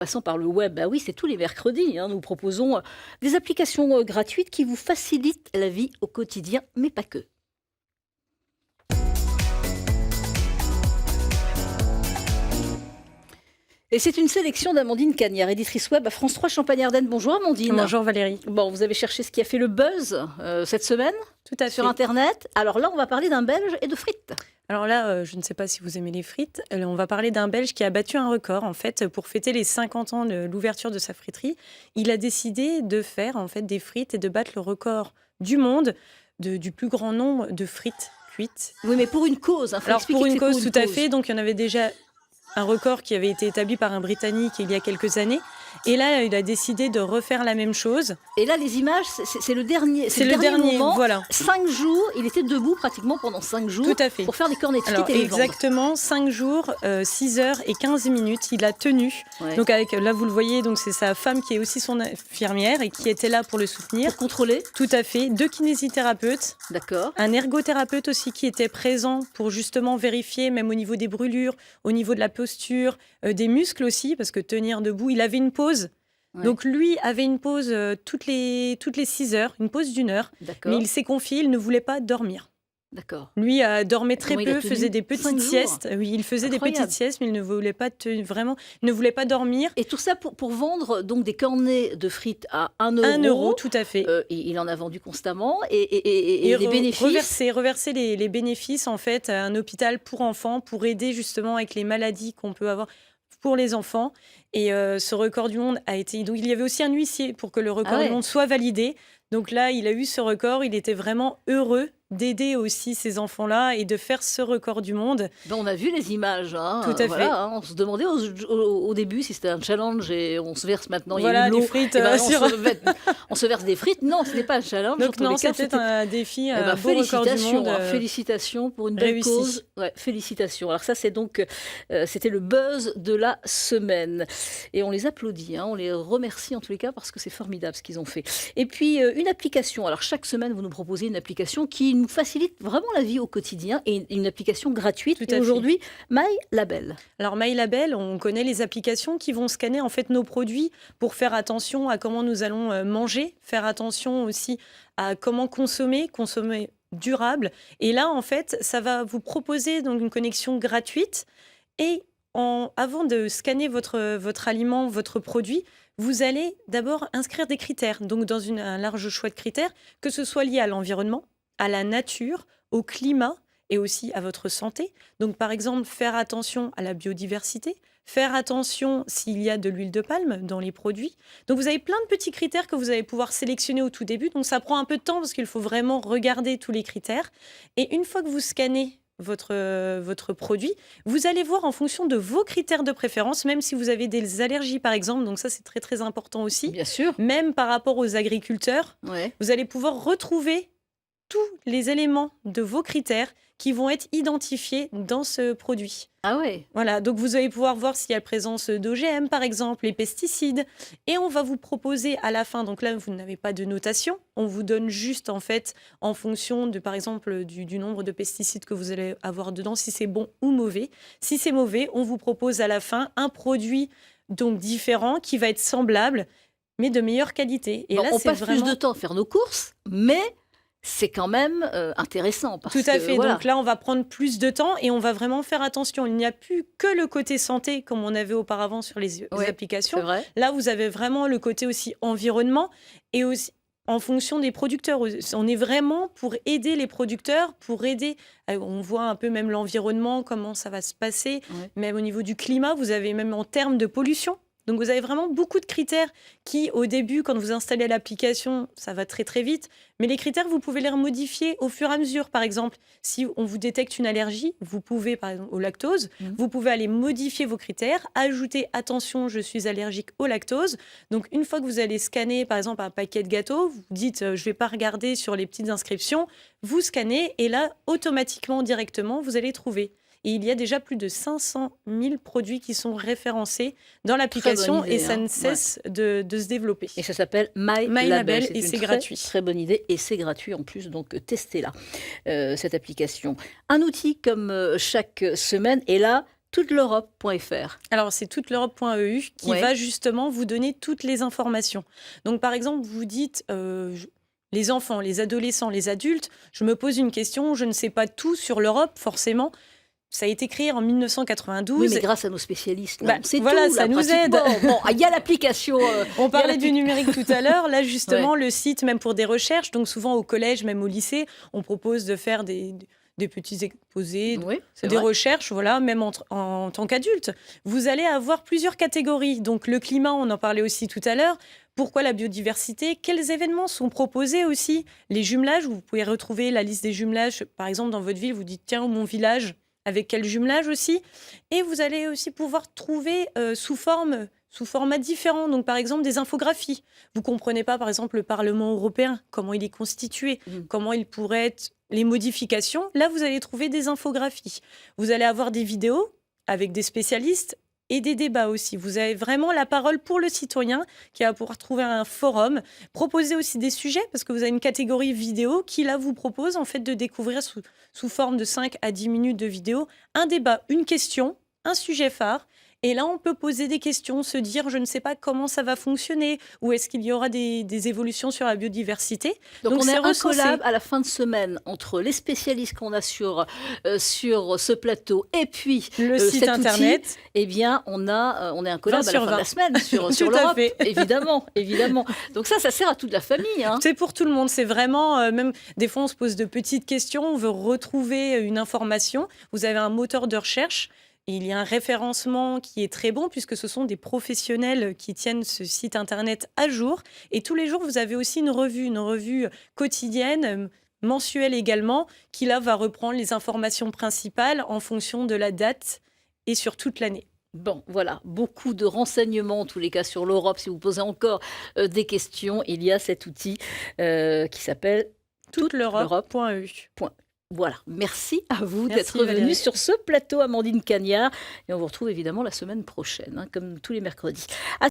Passant par le web, bah oui, c'est tous les mercredis, hein, nous proposons des applications gratuites qui vous facilitent la vie au quotidien, mais pas que. Et c'est une sélection d'Amandine Cagnard, éditrice web à France 3 Champagne-Ardenne. Bonjour Amandine. Bonjour Valérie. Bon, vous avez cherché ce qui a fait le buzz cette semaine Tout à sur fait. Internet. Alors là, on va parler d'un Belge et de frites. Alors là, je ne sais pas si vous aimez les frites. On va parler d'un Belge qui a battu un record en fait pour fêter les 50 ans de l'ouverture de sa friterie. Il a décidé de faire en fait des frites et de battre le record du monde du plus grand nombre de frites cuites. Oui, mais pour une cause. Hein, faut Alors expliquer pour que une c'est cause, tout à fait. Donc il y en avait déjà un record qui avait été établi par un Britannique il y a quelques années. Et là, il a décidé de refaire la même chose. Et là, les images, c'est le dernier. C'est le dernier moment. Voilà. 5 jours, il était debout pratiquement pendant 5 jours. Tout à fait. Pour faire des cornets de frites Alors, et les vendre. exactement, 5 jours, 6 heures et 15 minutes, il a tenu. Ouais. Donc là, vous le voyez, donc c'est sa femme qui est aussi son infirmière et qui était là pour le soutenir. Pour contrôler. Tout à fait. 2 kinésithérapeutes. D'accord. Un ergothérapeute aussi qui était présent pour justement vérifier, même au niveau des brûlures, au niveau de la posture, des muscles aussi, parce que tenir debout, il avait une pause. Ouais. Donc lui avait une pause toutes les 6 heures, une pause d'1 heure. D'accord. Mais il s'est confié, il ne voulait pas dormir. D'accord. Lui dormait très Comment il a peu, tenu faisait des 5 petites jours. siestes. Oui, il faisait Incroyable. des petites siestes, mais il ne voulait pas vraiment, il ne voulait pas dormir. Et tout ça pour vendre donc des cornets de frites à 1 euro. 1 euro, tout à fait. Et il en a vendu constamment. Et les bénéfices. Reverser les bénéfices en fait à un hôpital pour enfants, pour aider justement avec les maladies qu'on peut avoir pour les enfants. Et ce record du monde a été... Donc il y avait aussi un huissier pour que le record du monde soit validé. Donc là, il a eu ce record. Il était vraiment heureux d'aider aussi ces enfants-là et de faire ce record du monde. Ben, on a vu les images. Hein, tout à fait. Hein, on se demandait au début si c'était un challenge et on se verse maintenant. Voilà, il y a eu des frites. Ben, on se verse des frites. Non, ce n'est pas un challenge. Donc non, c'était un défi, un beau record du monde. Félicitations pour une belle cause. Ouais, félicitations. Alors ça, c'est donc, c'était le buzz de la semaine. Et on les applaudit, hein, on les remercie en tous les cas parce que c'est formidable ce qu'ils ont fait. Et puis, une application. Alors chaque semaine, vous nous proposez une application qui nous facilite vraiment la vie au quotidien et une application gratuite. Et aujourd'hui, MyLabel. Alors MyLabel, on connaît les applications qui vont scanner en fait nos produits pour faire attention à comment nous allons manger, faire attention aussi à comment consommer durable. Et là, en fait, ça va vous proposer donc une connexion gratuite. Et avant de scanner votre aliment, votre produit, vous allez d'abord inscrire des critères. Donc dans un large choix de critères, que ce soit lié à l'environnement, à la nature, au climat et aussi à votre santé. Donc par exemple, faire attention à la biodiversité, faire attention s'il y a de l'huile de palme dans les produits. Donc vous avez plein de petits critères que vous allez pouvoir sélectionner au tout début. Donc ça prend un peu de temps parce qu'il faut vraiment regarder tous les critères. Et une fois que vous scannez votre produit, vous allez voir en fonction de vos critères de préférence, même si vous avez des allergies par exemple, donc ça c'est très très important aussi. Bien sûr. Même par rapport aux agriculteurs, vous allez pouvoir retrouver tous les éléments de vos critères qui vont être identifiés dans ce produit. Ah ouais. Voilà, donc vous allez pouvoir voir s'il y a la présence d'OGM, par exemple, les pesticides. Et on va vous proposer à la fin, donc là, vous n'avez pas de notation. On vous donne juste, en fait, en fonction de, par exemple, du nombre de pesticides que vous allez avoir dedans, si c'est bon ou mauvais. Si c'est mauvais, on vous propose à la fin un produit donc différent qui va être semblable, mais de meilleure qualité. Et bon, là, on passe plus de temps à faire nos courses, mais... c'est quand même intéressant. Parce Tout à fait. Voilà. Donc là, on va prendre plus de temps et on va vraiment faire attention. Il n'y a plus que le côté santé comme on avait auparavant sur les applications. C'est vrai. Là, vous avez vraiment le côté aussi environnement et aussi en fonction des producteurs. On est vraiment pour aider les producteurs, pour aider... On voit un peu même l'environnement, comment ça va se passer. Même au niveau du climat, vous avez même en termes de pollution. Donc, vous avez vraiment beaucoup de critères qui, au début, quand vous installez l'application, ça va très, très vite. Mais les critères, vous pouvez les modifier au fur et à mesure. Par exemple, si on vous détecte une allergie, vous pouvez, par exemple, au lactose, vous pouvez aller modifier vos critères, ajouter « Attention, je suis allergique au lactose ». Donc, une fois que vous allez scanner, par exemple, un paquet de gâteaux, vous dites « Je ne vais pas regarder sur les petites inscriptions ». Vous scannez et là, automatiquement, directement, vous allez trouver. Et il y a déjà plus de 500 000 produits qui sont référencés dans l'application et ça ne cesse de se développer. Et ça s'appelle MyLabel et c'est gratuit. Très bonne idée et c'est gratuit en plus, donc testez-la, cette application. Un outil comme chaque semaine et là, touteleurope.fr. Alors, c'est touteleurope.eu qui Ouais. va justement vous donner toutes les informations. Donc, par exemple, vous dites, les enfants, les adolescents, les adultes, je me pose une question, je ne sais pas tout sur l'Europe, forcément. Ça a été créé en Oui, 1992. mais grâce à nos spécialistes, là, Bah, on sait voilà, tout, ça là, nous aide. pratiquement. Bon, il y a l'application. On parlait du l'appli- numérique tout à l'heure. Là, justement, le site, même pour des recherches, donc souvent au collège, même au lycée, on propose de faire des petits exposés, Oui, c'est des vrai. recherches, voilà, même en tant qu'adulte. Vous allez avoir plusieurs catégories. Donc, le climat, on en parlait aussi tout à l'heure. Pourquoi la biodiversité? Quels événements sont proposés aussi? Les jumelages, vous pouvez retrouver la liste des jumelages. Par exemple, dans votre ville, vous dites, tiens, mon village, avec quel jumelage aussi? Et vous allez aussi pouvoir trouver sous format différent. Donc, par exemple, des infographies. Vous comprenez pas, par exemple, le Parlement européen, comment il est constitué, Mm. comment il pourrait être les modifications. Là, vous allez trouver des infographies. Vous allez avoir des vidéos avec des spécialistes et des débats aussi. Vous avez vraiment la parole pour le citoyen qui va pouvoir trouver un forum, proposer aussi des sujets parce que vous avez une catégorie vidéo qui, là, vous propose en fait de découvrir sous forme de 5 à 10 minutes de vidéo un débat, une question, un sujet phare. Et là, on peut poser des questions, se dire, je ne sais pas comment ça va fonctionner, ou est-ce qu'il y aura des évolutions sur la biodiversité. Donc, on c'est est un recensé. collab à la fin de semaine entre les spécialistes qu'on a sur ce plateau et puis Le site cet internet. outil. Eh bien, on est un collab 20 à la sur fin de la 20. semaine sur Tout à l'Europe. fait. Évidemment, évidemment. Donc ça sert à toute la famille. Hein. C'est pour tout le monde. C'est vraiment, même des fois, on se pose de petites questions. On veut retrouver une information. Vous avez un moteur de recherche. Et il y a un référencement qui est très bon puisque ce sont des professionnels qui tiennent ce site internet à jour. Et tous les jours, vous avez aussi une revue quotidienne, mensuelle également, qui là va reprendre les informations principales en fonction de la date et sur toute l'année. Bon, voilà, beaucoup de renseignements en tous les cas sur l'Europe. Si vous posez encore des questions, il y a cet outil qui s'appelle touteleurope.eu. Voilà, merci à vous Merci, d'être venue Valérie. sur ce plateau, Amandine Cagnard. Et on vous retrouve évidemment la semaine prochaine, hein, comme tous les mercredis.